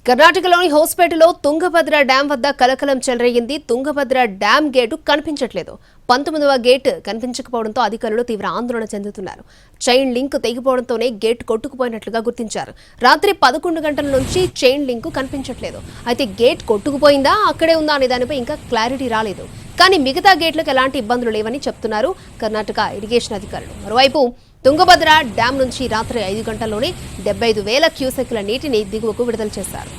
కర్ణాటకలోని హోస్పేటలో తుంగభద్ర డ్యాం వద్ద కలకలం చెలరేగింది. తుంగభద్ర డ్యాం గేటు కనిపించట్లేదు. 19వ గేట్ కనిపించకపోవడంతో అధికారులు తీవ్ర ఆందోళన చెందుతున్నారు. చైన్ లింక్ తెగిపోవడంతోనే గేట్ కొట్టుకుపోయినట్లుగా గుర్తించారు. రాత్రి 11 గంటల నుంచి చైన్ లింక్ కనిపించట్లేదు. అయితే గేట్ కొట్టుకుపోయిందా, అక్కడే ఉందా అనే దానిపై ఇంకా క్లారిటీ రాలేదు. కానీ మిగతా గేట్లకు ఎలాంటి ఇబ్బందులు లేవని చెప్తున్నారు కర్ణాటక ఇరిగేషన్ అధికారులు. మరోవైపు తుంగభద్ర డ్యాం నుంచి రాత్రి 5 గంటల్లోనే 75,000 క్యూసెక్కుల నీటిని దిగువకు విడుదల చేశారు.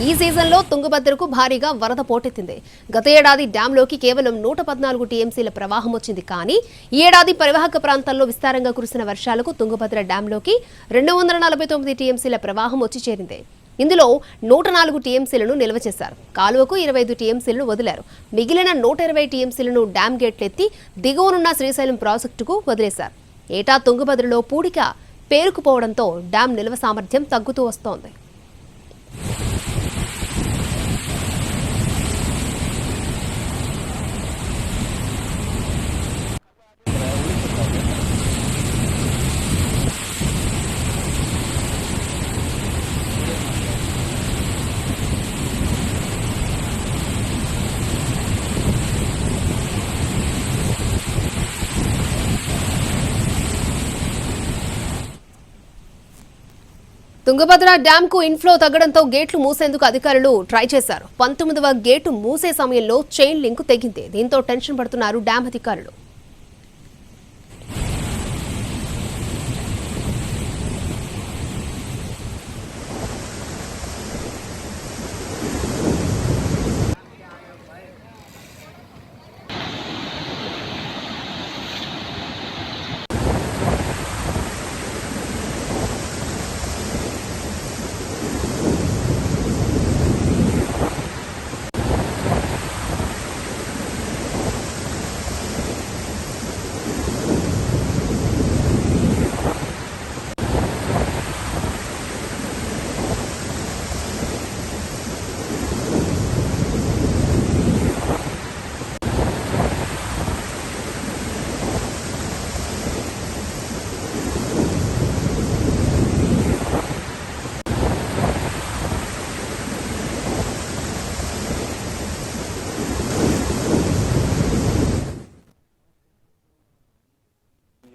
ఈ సీజన్లో తుంగభద్రకు భారీగా వరద పోటెత్తింది. గత ఏడాది డ్యాంలోకి కేవలం 114 టీఎంసీల ప్రవాహం వచ్చింది. కానీ ఈ ఏడాది పరివాహక ప్రాంతాల్లో విస్తారంగా కురిసిన వర్షాలకు తుంగభద్ర డ్యాంలోకి 249 టీఎంసీల ప్రవాహం వచ్చి చేరింది. ఇందులో 104 టీఎంసీలను నిల్వ చేశారు. కాలువకు 25 టీఎంసీలను వదిలారు. మిగిలిన 120 టీఎంసీలను డ్యాం గేట్లెత్తి దిగువనున్న శ్రీశైలం ప్రాజెక్టుకు వదిలేశారు. ఏటా తుంగభద్రలో పూడిక పేరుకుపోవడంతో డ్యాం నిల్వ సామర్థ్యం తగ్గుతూ వస్తోంది. తుంగభద్ర డ్యాం కు ఇన్ఫ్లో తగ్గడంతో గేట్లు మూసేందుకు అధికారులు ట్రై చేశారు. 19వ గేటు మూసే సమయంలో చైన్ లింక్ తెగింది. దీంతో టెన్షన్ పడుతున్నారు డ్యాం అధికారులు.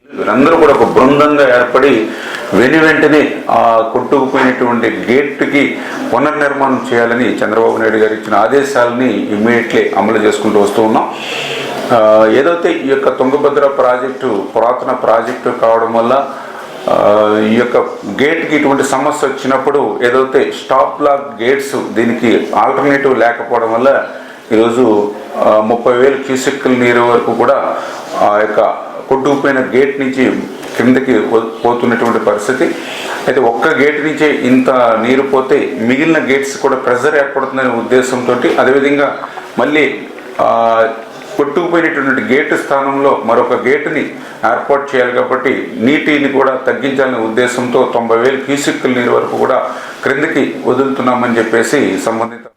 వీరందరూ కూడా ఒక బృందంగా ఏర్పడి వెంటనే ఆ కొట్టుకుపోయినటువంటి గేట్కి పునర్నిర్మాణం చేయాలని చంద్రబాబు నాయుడు గారు ఇచ్చిన ఆదేశాలని ఇమ్మీడియట్లీ అమలు చేసుకుంటూ వస్తూ ఉన్నాం. ఏదైతే ఈ యొక్క తుంగభద్ర ప్రాజెక్టు పురాతన ప్రాజెక్టు కావడం వల్ల ఈ యొక్క గేట్కి ఇటువంటి సమస్య వచ్చినప్పుడు ఏదైతే స్టాప్ లాక్ గేట్స్ దీనికి ఆల్టర్నేటివ్ లేకపోవడం వల్ల ఈరోజు 30,000 క్యూసెక్కుల నీరు వరకు కూడా ఆ యొక్క కొట్టుకుపోయిన గేట్ నుంచి కిందకి పోతున్నటువంటి పరిస్థితి. అయితే ఒక్క గేట్ నుంచే ఇంత నీరు పోతే మిగిలిన గేట్స్ కూడా ప్రెజర్ ఏర్పడుతుందనే ఉద్దేశంతో, అదేవిధంగా మళ్ళీ కొట్టుకుపోయినటువంటి గేటు స్థానంలో మరొక గేటుని ఏర్పాటు చేయాలి. కాబట్టి నీటిని కూడా తగ్గించాలనే ఉద్దేశంతో 90,000 క్యూసెక్కుల నీరు వరకు కూడా క్రిందకి వదులుతున్నామని చెప్పేసి సంబంధిత